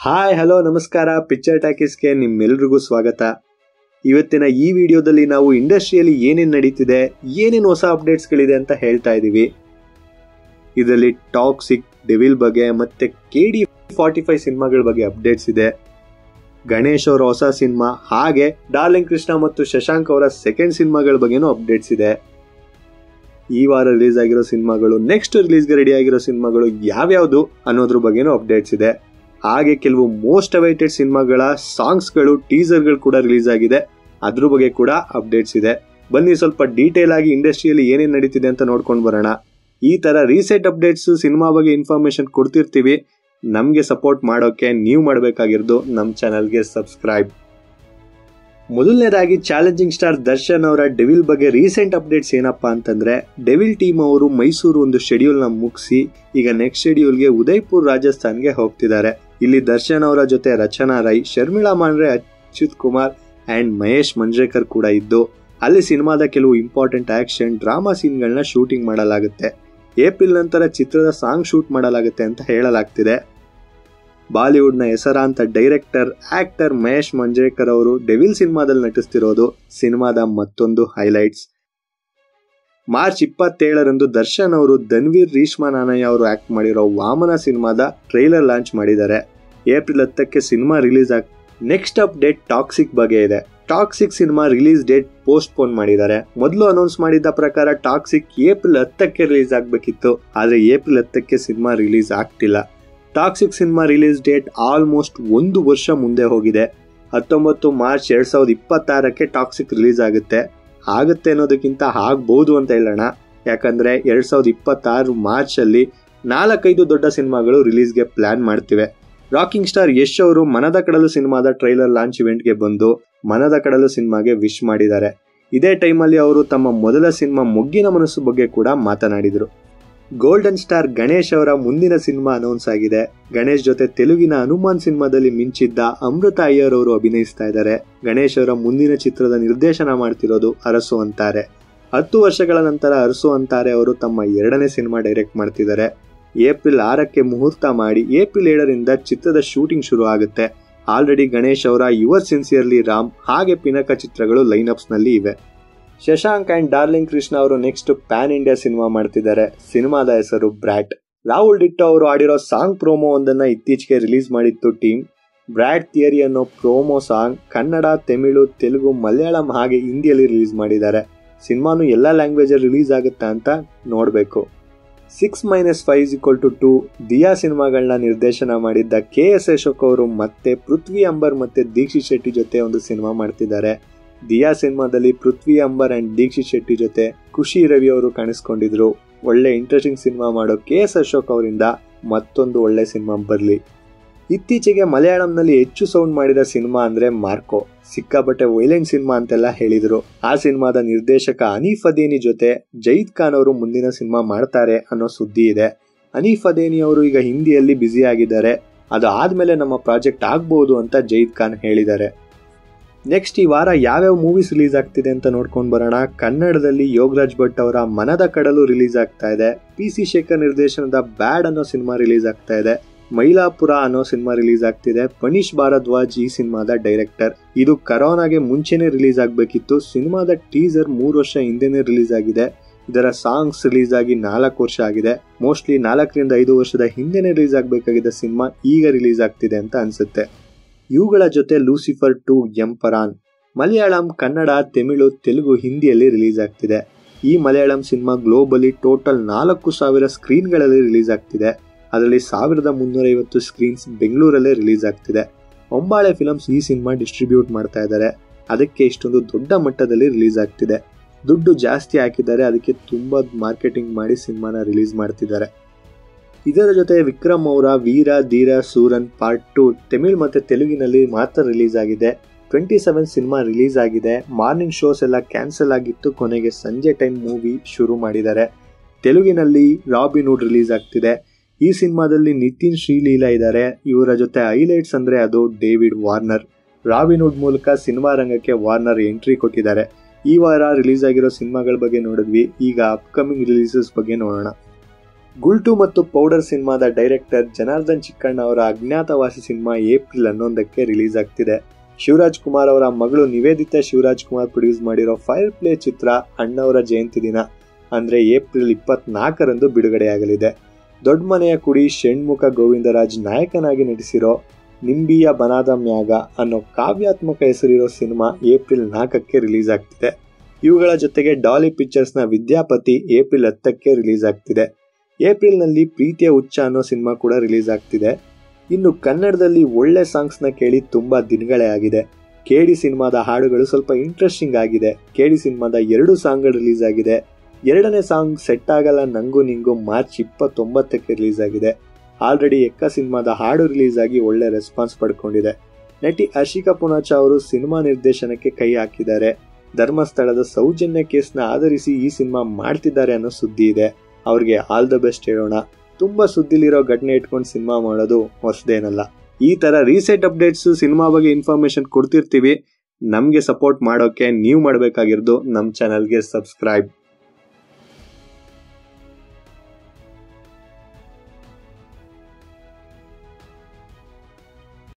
Hi hello ನಮಸ್ಕಾರ, picture ಟಾಕೀಸ್ಗೆ ನಿಮ್ಮೆಲ್ರಿಗೂ ಸ್ವಾಗತ. ಇವತ್ತಿನ ಈ ವಿಡಿಯೋದಲ್ಲಿ ನಾವು ಇಂಡಸ್ಟ್ರಿಯಲ್ಲಿ ಏನೇನು ನಡೀತಿದೆ, ಏನೇನು ಹೊಸ ಅಪ್ಡೇಟ್ಸ್ಗಳಿದೆ ಅಂತ ಹೇಳ್ತಾ ಇದ್ದೀವಿ. ಇದರಲ್ಲಿ ಟಾಕ್ಸಿಕ್, ಡೆವಿಲ್ ಬಗ್ಗೆ ಮತ್ತೆ KD45 ಸಿನಿಮಾಗಳ ಬಗ್ಗೆ ಅಪ್ಡೇಟ್ಸ್ ಇದೆ. ಗಣೇಶ್ ಅವರ ಹೊಸ ಸಿನಿಮಾ, ಹಾಗೆ ಡಾರ್ಲಿಂಗ್ ಕೃಷ್ಣ ಮತ್ತು ಶಶಾಂಕ್ ಅವರ ಸೆಕೆಂಡ್ ಸಿನಿಮಾಗಳ ಬಗ್ಗೆನೂ ಅಪ್ಡೇಟ್ಸ್ ಇದೆ. ಈ ವಾರ ರಿಲೀಸ್ ಆಗಿರೋ ಸಿನಿಮಾಗಳು, ನೆಕ್ಸ್ಟ್ ರಿಲೀಸ್ಗೆ ರೆಡಿ ಆಗಿರೋ ಸಿನಿಮಾಗಳು ಯಾವ್ಯಾವುದು ಅನ್ನೋದ್ರ ಬಗ್ಗೆನೂ ಅಪ್ಡೇಟ್ಸ್ ಇದೆ. ಹಾಗೆ ಕೆಲವು ಮೋಸ್ಟ್ ಅವೈಟೆಡ್ ಸಿನಿಮಾಗಳ ಸಾಂಗ್ಸ್ಗಳು, ಟೀಸರ್ಗಳು ಕೂಡ ರಿಲೀಸ್ ಆಗಿದೆ, ಅದ್ರ ಬಗ್ಗೆ ಕೂಡ ಅಪ್ಡೇಟ್ಸ್ ಇದೆ. ಬನ್ನಿ ಸ್ವಲ್ಪ ಡೀಟೇಲ್ ಆಗಿ ಇಂಡಸ್ಟ್ರಿಯಲ್ಲಿ ಏನೇನು ನಡೀತಿದೆ ಅಂತ ನೋಡ್ಕೊಂಡು ಬರೋಣ. ಈ ತರ ರೀಸೆಂಟ್ ಅಪ್ಡೇಟ್ಸ್, ಸಿನಿಮಾ ಬಗ್ಗೆ ಇನ್ಫಾರ್ಮೇಶನ್ ಕೊಡ್ತಿರ್ತೀವಿ. ನಮಗೆ ಸಪೋರ್ಟ್ ಮಾಡೋಕೆ ನೀವು ಮಾಡಬೇಕಾಗಿರೋದು ನಮ್ಮ ಚಾನಲ್ಗೆ ಸಬ್ಸ್ಕ್ರೈಬ್. ಮೊದಲನೇದಾಗಿ ಚಾಲೆಂಜಿಂಗ್ ಸ್ಟಾರ್ ದರ್ಶನ್ ಅವರ ಡೆವಿಲ್ ಬಗ್ಗೆ ರೀಸೆಂಟ್ ಅಪ್ಡೇಟ್ಸ್ ಏನಪ್ಪಾ ಅಂತಂದ್ರೆ, ಡೆವಿಲ್ ಟೀಮ್ ಅವರು ಮೈಸೂರು ಒಂದು ಶೆಡ್ಯೂಲ್ ನ ಮುಗಿಸಿ ಈಗ ನೆಕ್ಸ್ಟ್ ಶೆಡ್ಯೂಲ್ಗೆ ಉದಯ್ಪುರ್ ರಾಜಸ್ಥಾನ್ಗೆ ಹೋಗ್ತಿದ್ದಾರೆ. ಇಲ್ಲಿ ದರ್ಶನ್ ಅವರ ಜೊತೆ ರಚನಾ ರೈ, ಶರ್ಮಿಳಾ ಮಾಂಡ್ರೆ, ಅಚ್ಯುತ್ ಕುಮಾರ್ ಅಂಡ್ ಮಹೇಶ್ ಮಂಜ್ರೇಕರ್ ಕೂಡ ಇದ್ದು, ಅಲ್ಲಿ ಸಿನಿಮಾದ ಕೆಲವು ಇಂಪಾರ್ಟೆಂಟ್ ಆಕ್ಷನ್, ಡ್ರಾಮಾ ಸೀನ್ಗಳನ್ನ ಶೂಟಿಂಗ್ ಮಾಡಲಾಗುತ್ತೆ. ಏಪ್ರಿಲ್ ನಂತರ ಚಿತ್ರದ ಸಾಂಗ್ ಶೂಟ್ ಮಾಡಲಾಗುತ್ತೆ ಅಂತ ಹೇಳಲಾಗ್ತಿದೆ. ಬಾಲಿವುಡ್ ನ ಹೆಸರಾಂತ ಡೈರೆಕ್ಟರ್, ಆಕ್ಟರ್ ಮಹೇಶ್ ಮಂಜ್ರೇಕರ್ ಅವರು ಡೆವಿಲ್ ಸಿನಿಮಾದಲ್ಲಿ ನಟಿಸ್ತಿರೋದು ಸಿನಿಮಾದ ಮತ್ತೊಂದು ಹೈಲೈಟ್ಸ್. ಮಾರ್ಚ್ 27ರಂದು ದರ್ಶನ್ ಅವರು ಧನ್ವೀರ್ ರೇಷ್ಮಾ ನಾನಯ್ಯ ಅವರು ಆಕ್ಟ್ ಮಾಡಿರೋ ವಾಮನ ಸಿನಿಮಾದ ಟ್ರೈಲರ್ ಲಾಂಚ್ ಮಾಡಿದ್ದಾರೆ. ಏಪ್ರಿಲ್ 10ಕ್ಕೆ ಸಿನಿಮಾ ರಿಲೀಸ್ ನೆಕ್ಸ್ಟ್ ಅಪ್ಡೇಟ್ ಟಾಕ್ಸಿಕ್ ಬಗ್ಗೆ ಇದೆ. ಟಾಕ್ಸಿಕ್ ಸಿನಿಮಾ ರಿಲೀಸ್ ಡೇಟ್ ಪೋಸ್ಟ್ಪೋನ್ ಮಾಡಿದ್ದಾರೆ. ಮೊದಲು ಅನೌನ್ಸ್ ಮಾಡಿದ್ದ ಪ್ರಕಾರ ಟಾಕ್ಸಿಕ್ ಏಪ್ರಿಲ್ 10ಕ್ಕೆ ರಿಲೀಸ್ ಆಗಬೇಕಿತ್ತು, ಆದ್ರೆ ಏಪ್ರಿಲ್ 10ಕ್ಕೆ ಸಿನಿಮಾ ರಿಲೀಸ್ ಆಗ್ತಿಲ್ಲ. ಟಾಕ್ಸಿಕ್ ಸಿನಿಮಾ ರಿಲೀಸ್ ಡೇಟ್ ಆಲ್ಮೋಸ್ಟ್ 1 ವರ್ಷ ಮುಂದೆ ಹೋಗಿದೆ. 19 ಮಾರ್ಚ್ 2026ಕ್ಕೆ ಟಾಕ್ಸಿಕ್ ರಿಲೀಸ್ ಆಗುತ್ತೆ ಅನ್ನೋದಕ್ಕಿಂತ ಆಗ್ಬಹುದು ಅಂತ ಹೇಳೋಣ. ಯಾಕಂದ್ರೆ 2026 ಮಾರ್ಚ್ ಅಲ್ಲಿ 4-5 ದೊಡ್ಡ ಸಿನಿಮಾಗಳು ರಿಲೀಸ್ಗೆ ಪ್ಲಾನ್ ಮಾಡ್ತಿವೆ. ರಾಕಿಂಗ್ ಸ್ಟಾರ್ ಯಶ್ ಅವರು ಮನದ ಕಡಲು ಸಿನಿಮಾದ ಟ್ರೈಲರ್ ಲಾಂಚ್ ಇವೆಂಟ್ಗೆ ಬಂದು ಮನದ ಕಡಲು ಸಿನಿಮಾಗೆ ವಿಶ್ ಮಾಡಿದ್ದಾರೆ. ಇದೇ ಟೈಮಲ್ಲಿ ಅವರು ತಮ್ಮ ಮೊದಲ ಸಿನಿಮಾ ಮೊಗ್ಗಿನ ಮನಸ್ಸು ಬಗ್ಗೆ ಕೂಡ ಮಾತನಾಡಿದರು. ಗೋಲ್ಡನ್ ಸ್ಟಾರ್ ಗಣೇಶ್ ಅವರ ಮುಂದಿನ ಸಿನಿಮಾ ಅನೌನ್ಸ್ ಆಗಿದೆ. ಗಣೇಶ್ ಜೊತೆ ತೆಲುಗಿನ ಹನುಮಾನ್ ಸಿನಿಮಾದಲ್ಲಿ ಮಿಂಚಿದ್ದ ಅಮೃತ ಅಯ್ಯರ್ ಅವರು ಅಭಿನಯಿಸ್ತಾ ಇದ್ದಾರೆ. ಗಣೇಶ್ ಅವರ ಮುಂದಿನ ಚಿತ್ರದ ನಿರ್ದೇಶನ ಮಾಡ್ತಿರೋದು ಅರಸು ಅಂತಾರೆ. 10 ವರ್ಷಗಳ ನಂತರ ಅರಸು ಅಂತಾರೆ ಅವರು ತಮ್ಮ 2ನೇ ಸಿನಿಮಾ ಡೈರೆಕ್ಟ್ ಮಾಡ್ತಿದ್ದಾರೆ. ಏಪ್ರಿಲ್ 6ಕ್ಕೆ ಮುಹೂರ್ತ ಮಾಡಿ ಏಪ್ರಿಲ್ 7ರಿಂದ ಚಿತ್ರದ ಶೂಟಿಂಗ್ ಶುರು ಆಗುತ್ತೆ. ಆಲ್ರೆಡಿ ಗಣೇಶ್ ಅವರ ಯುವರ್ ಸಿನ್ಸಿಯರ್ಲಿ ರಾಮ್ ಹಾಗೆ ಪಿನಕ ಚಿತ್ರಗಳು ಲೈನ್ಅಪ್ಸ್ ನಲ್ಲಿ ಇವೆ. ಶಶಾಂಕ್ ಅಂಡ್ ಡಾರ್ಲಿಂಗ್ ಕೃಷ್ಣ ಅವರು ನೆಕ್ಸ್ಟ್ ಪ್ಯಾನ್ ಇಂಡಿಯಾ ಸಿನಿಮಾ ಮಾಡ್ತಿದ್ದಾರೆ. ಸಿನಿಮಾದ ಹೆಸರು ಬ್ರಾಟ್. ರಾಹುಲ್ ಡಿಟ್ಟೋ ಅವರು ಆಡಿರೋ ಸಾಂಗ್ ಪ್ರೋಮೋ ಒಂದನ್ನ ಇತ್ತೀಚೆಗೆ ರಿಲೀಸ್ ಮಾಡಿತ್ತು ಟೀಮ್. ಬ್ರಾಟ್ ಥಿಯರಿ ಅನ್ನೋ ಪ್ರೋಮೋ ಸಾಂಗ್ ಕನ್ನಡ, ತಮಿಳು, ತೆಲುಗು, ಮಲಯಾಳಂ ಹಾಗೆ ಹಿಂದಿಯಲ್ಲಿ ರಿಲೀಸ್ ಮಾಡಿದ್ದಾರೆ. ಸಿನಿಮಾನು ಎಲ್ಲ ಲ್ಯಾಂಗ್ವೇಜ್ ರಿಲೀಸ್ ಆಗುತ್ತಾ ಅಂತ ನೋಡಬೇಕು. 6-5 = 2 ದಿಯಾ ಸಿನಿಮಾಗಳನ್ನ ನಿರ್ದೇಶನ ಮಾಡಿದ್ದ KS ಅಶೋಕ್ ಅವರು ಮತ್ತೆ ಪೃಥ್ವಿ ಅಂಬರ್ ಮತ್ತೆ ದೀಕ್ಷಿತ್ ಶೆಟ್ಟಿ ಜೊತೆ ಒಂದು ಸಿನಿಮಾ ಮಾಡ್ತಿದ್ದಾರೆ. ದಿಯಾ ಸಿನಿಮಾದಲ್ಲಿ ಪೃಥ್ವಿ ಅಂಬರ್ ಅಂಡ್ ದೀಕ್ಷಿತ್ ಶೆಟ್ಟಿ ಜೊತೆ ಖುಷಿ ರವಿ ಅವರು ಕಾಣಿಸ್ಕೊಂಡಿದ್ರು. ಒಳ್ಳೆ ಇಂಟ್ರೆಸ್ಟಿಂಗ್ ಸಿನಿಮಾ ಮಾಡೋ KS ಅಶೋಕ್ ಅವರಿಂದ ಮತ್ತೊಂದು ಒಳ್ಳೆ ಸಿನಿಮಾ ಬರ್ಲಿ. ಇತ್ತೀಚೆಗೆ ಮಲಯಾಳಂನಲ್ಲಿ ಹೆಚ್ಚು ಸೌಂಡ್ ಮಾಡಿದ ಸಿನಿಮಾ ಅಂದ್ರೆ ಮಾರ್ಕೋ. ಸಿಕ್ಕಾಪಟ್ಟೆ ವೈಲೆಂಟ್ ಸಿನಿಮಾ ಅಂತೆಲ್ಲ ಹೇಳಿದ್ರು. ಆ ಸಿನಿಮಾದ ನಿರ್ದೇಶಕ ಹನೀಫ್ ಅದೇನಿ ಜೊತೆ ಜೈದ್ ಖಾನ್ ಅವರು ಮುಂದಿನ ಸಿನಿಮಾ ಮಾಡ್ತಾರೆ ಅನ್ನೋ ಸುದ್ದಿ ಇದೆ. ಹನೀಫ್ ಅದೇನಿ ಅವರು ಈಗ ಹಿಂದಿಯಲ್ಲಿ ಬ್ಯುಸಿ ಆಗಿದ್ದಾರೆ. ಅದು ಆದ್ಮೇಲೆ ನಮ್ಮ ಪ್ರಾಜೆಕ್ಟ್ ಆಗ್ಬಹುದು ಅಂತ ಜೈದ್ ಖಾನ್ ಹೇಳಿದ್ದಾರೆ. ನೆಕ್ಸ್ಟ್ ಈ ವಾರ ಯಾವ್ಯಾವ ಮೂವೀಸ್ ರಿಲೀಸ್ ಆಗ್ತಿದೆ ಅಂತ ನೋಡ್ಕೊಂಡು ಬರೋಣ. ಕನ್ನಡದಲ್ಲಿ ಯೋಗರಾಜ್ ಭಟ್ ಅವರ ಮನದ ಕಡಲು ರಿಲೀಸ್ ಆಗ್ತಾ ಇದೆ. PC ಶೇಖರ್ ನಿರ್ದೇಶನದ ಬ್ಯಾಡ್ ಅನ್ನೋ ಸಿನಿಮಾ ರಿಲೀಸ್ ಆಗ್ತಾ ಇದೆ. ಮೈಲಾಪುರ ಅನ್ನೋ ಸಿನಿಮಾ ರಿಲೀಸ್ ಆಗ್ತಿದೆ. ಪನೀಶ್ ಭಾರದ್ವಾಜ್ ಈ ಸಿನಿಮಾದ ಡೈರೆಕ್ಟರ್. ಇದು ಕರೋನಾಗೆ ಮುಂಚೆನೆ ರಿಲೀಸ್ ಆಗಬೇಕಿತ್ತು. ಸಿನಿಮಾದ ಟೀಸರ್ 3 ವರ್ಷ ಹಿಂದೆನೆ ರಿಲೀಸ್ ಆಗಿದೆ. ಇದರ ಸಾಂಗ್ಸ್ ರಿಲೀಸ್ ಆಗಿ 4 ವರ್ಷ ಆಗಿದೆ. ಮೋಸ್ಟ್ಲಿ 4ರಿಂದ 5 ವರ್ಷದ ಹಿಂದೆನೆ ರಿಲೀಸ್ ಆಗಬೇಕಾಗಿದ್ದ ಸಿನಿಮಾ ಈಗ ರಿಲೀಸ್ ಆಗ್ತಿದೆ ಅಂತ ಅನ್ಸುತ್ತೆ. ಇವುಗಳ ಜೊತೆ ಲೂಸಿಫರ್ 2 ಎಂಪರಾನ್ ಮಲಯಾಳಂ, ಕನ್ನಡ, ತಮಿಳು, ತೆಲುಗು, ಹಿಂದಿಯಲ್ಲಿ ರಿಲೀಸ್ ಆಗ್ತಿದೆ. ಈ ಮಲಯಾಳಂ ಸಿನಿಮಾ ಗ್ಲೋಬಲಿ ಟೋಟಲ್ 4,000 ಸ್ಕ್ರೀನ್ಗಳಲ್ಲಿ ರಿಲೀಸ್ ಆಗ್ತಿದೆ. ಅದರಲ್ಲಿ 1350 ಸ್ಕ್ರೀನ್ಸ್ ಬೆಂಗಳೂರಲ್ಲೇ ರಿಲೀಸ್ ಆಗ್ತಿದೆ. ಹೊಂಬಾಳೆ ಫಿಲಮ್ಸ್ ಈ ಸಿನಿಮಾ ಡಿಸ್ಟ್ರಿಬ್ಯೂಟ್ ಮಾಡ್ತಾ ಇದ್ದಾರೆ. ಅದಕ್ಕೆ ಇಷ್ಟೊಂದು ದೊಡ್ಡ ಮಟ್ಟದಲ್ಲಿ ರಿಲೀಸ್ ಆಗ್ತಿದೆ. ದುಡ್ಡು ಜಾಸ್ತಿ ಹಾಕಿದ್ದಾರೆ, ಅದಕ್ಕೆ ತುಂಬಾ ಮಾರ್ಕೆಟಿಂಗ್ ಮಾಡಿ ಸಿನಿಮಾನ ರಿಲೀಸ್ ಮಾಡ್ತಿದ್ದಾರೆ. ಇದರ ಜೊತೆ ವಿಕ್ರಮ್ ಅವರ ವೀರ ಧೀರ ಸೂರನ್ ಪಾರ್ಟ್ 2 ತಮಿಳ್ ಮತ್ತೆ ತೆಲುಗಿನಲ್ಲಿ ಮಾತ್ರ ರಿಲೀಸ್ ಆಗಿದೆ. 27 ಸಿನಿಮಾ ರಿಲೀಸ್ ಆಗಿದೆ. ಮಾರ್ನಿಂಗ್ ಶೋಸ್ ಎಲ್ಲ ಕ್ಯಾನ್ಸಲ್ ಆಗಿತ್ತು, ಕೊನೆಗೆ ಸಂಜೆ ಟೈಮ್ ಮೂವಿ ಶುರು ಮಾಡಿದ್ದಾರೆ. ತೆಲುಗಿನಲ್ಲಿ ರಾಬಿನ್ ಹುಡ್ ರಿಲೀಸ್ ಆಗ್ತಿದೆ. ಈ ಸಿನಿಮಾದಲ್ಲಿ ನಿತಿನ್ ಶ್ರೀಲೀಲಾ ಇದ್ದಾರೆ. ಇವರ ಜೊತೆ ಹೈಲೈಟ್ಸ್ ಅಂದ್ರೆ ಅದು ಡೇವಿಡ್ ವಾರ್ನರ್. ರಾಬಿನ್ ಹುಡ್ ಮೂಲಕ ಸಿನಿಮಾ ರಂಗಕ್ಕೆ ವಾರ್ನರ್ ಎಂಟ್ರಿ ಕೊಟ್ಟಿದ್ದಾರೆ. ಈ ವಾರ ರಿಲೀಸ್ ಆಗಿರೋ ಸಿನಿಮಾಗಳ ಬಗ್ಗೆ ನೋಡಿದ್ವಿ. ಈಗ ಅಪ್ಕಮಿಂಗ್ ರಿಲೀಸಸ್ ಬಗ್ಗೆ ನೋಡೋಣ. ಗುಲ್ಟು ಮತ್ತು ಪೌಡರ್ ಸಿನಿಮಾದ ಡೈರೆಕ್ಟರ್ ಜನಾರ್ದನ್ ಚಿಕ್ಕಣ್ಣ ಅವರ ಅಜ್ಞಾತವಾಸಿ ಸಿನಿಮಾ ಏಪ್ರಿಲ್ 11ಕ್ಕೆ ರಿಲೀಸ್ ಆಗ್ತಿದೆ. ಶಿವರಾಜ್ ಕುಮಾರ್ ಅವರ ಮಗಳು ನಿವೇದಿತಾ ಶಿವರಾಜ್ ಕುಮಾರ್ ಪ್ರೊಡ್ಯೂಸ್ ಮಾಡಿರೋ ಫೈರ್ ಪ್ಲೇ ಚಿತ್ರ ಅಣ್ಣವರ ಜಯಂತಿ ದಿನ ಅಂದ್ರೆ ಏಪ್ರಿಲ್ 24ರಂದು ಬಿಡುಗಡೆಯಾಗಲಿದೆ. ದೊಡ್ಡ ಮನೆಯ ಕುಡಿ ಷಣ್ಮುಖ ಗೋವಿಂದರಾಜ್ ನಾಯಕನಾಗಿ ನಟಿಸಿರೋ ನಿಂಬಿಯ ಬನಾದ ಮ್ಯಾಗ ಅನ್ನೋ ಕಾವ್ಯಾತ್ಮಕ ಹೆಸರಿರೋ ಸಿನಿಮಾ ಏಪ್ರಿಲ್ 4ಕ್ಕೆ ರಿಲೀಸ್ ಆಗ್ತಿದೆ. ಇವುಗಳ ಜೊತೆಗೆ ಡಾಲಿ ಪಿಕ್ಚರ್ಸ್ನ ವಿದ್ಯಾಪತಿ ಏಪ್ರಿಲ್ 10ಕ್ಕೆ ರಿಲೀಸ್ ಆಗ್ತಿದೆ. ಏಪ್ರಿಲ್ನಲ್ಲಿ ಪ್ರೀತಿಯ ಹುಚ್ಚ ಅನ್ನೋ ಸಿನಿಮಾ ಕೂಡ ರಿಲೀಸ್ ಆಗ್ತಿದೆ. ಇನ್ನು ಕನ್ನಡದಲ್ಲಿ ಒಳ್ಳೆ ಸಾಂಗ್ಸ್ನ ಕೇಳಿ ತುಂಬಾ ದಿನಗಳೇ ಆಗಿದೆ. ಕೇಡಿ ಸಿನಿಮಾದ ಹಾಡುಗಳು ಸ್ವಲ್ಪ ಇಂಟ್ರೆಸ್ಟಿಂಗ್ ಆಗಿದೆ. ಕೇಡಿ ಸಿನಿಮಾದ 2 ಸಾಂಗ್ಗಳು ರಿಲೀಸ್ ಆಗಿದೆ. 2ನೇ ಸಾಂಗ್ ಸೆಟ್ ಆಗಲ್ಲ ನಂಗು ನಿಂಗು ಮಾರ್ಚ್ 29ಕ್ಕೆ ರಿಲೀಸ್ ಆಗಿದೆ. ಆಲ್ರೆಡಿ ಎಕ್ಕ ಸಿನಿಮಾದ ಹಾಡು ರಿಲೀಸ್ ಆಗಿ ಒಳ್ಳೆ ರೆಸ್ಪಾನ್ಸ್ ಪಡ್ಕೊಂಡಿದೆ. ನಟಿ ಹರ್ಷಿಕಾ ಪೂನಾಚ ಅವರು ಸಿನಿಮಾ ನಿರ್ದೇಶನಕ್ಕೆ ಕೈ ಹಾಕಿದ್ದಾರೆ. ಧರ್ಮಸ್ಥಳದ ಸೌಜನ್ಯ ಕೇಸ್ನ ಆಧರಿಸಿ ಈ ಸಿನಿಮಾ ಮಾಡ್ತಿದ್ದಾರೆ ಅನ್ನೋ ಸುದ್ದಿ ಇದೆ. ಅವ್ರಿಗೆ ಆಲ್ ದ ಬೆಸ್ಟ್ ಹೇಳೋಣ. ತುಂಬಾ ಸುದ್ದಿಲಿರೋ ಘಟನೆ ಇಟ್ಕೊಂಡು ಸಿನಿಮಾ ಮಾಡೋದು ಹೊಸದೇನಲ್ಲ. ಈ ತರ ರೀಸೆಂಟ್ ಅಪ್ಡೇಟ್ಸ್ ಸಿನಿಮಾ ಬಗ್ಗೆ ಇನ್ಫಾರ್ಮೇಶನ್ ಕೊಡ್ತಿರ್ತೀವಿ. ನಮ್ಗೆ ಸಪೋರ್ಟ್ ಮಾಡೋಕೆ ನೀವು ಮಾಡಬೇಕಾಗಿರೋದು ನಮ್ಮ ಚಾನಲ್ಗೆ ಸಬ್ಸ್ಕ್ರೈಬ್.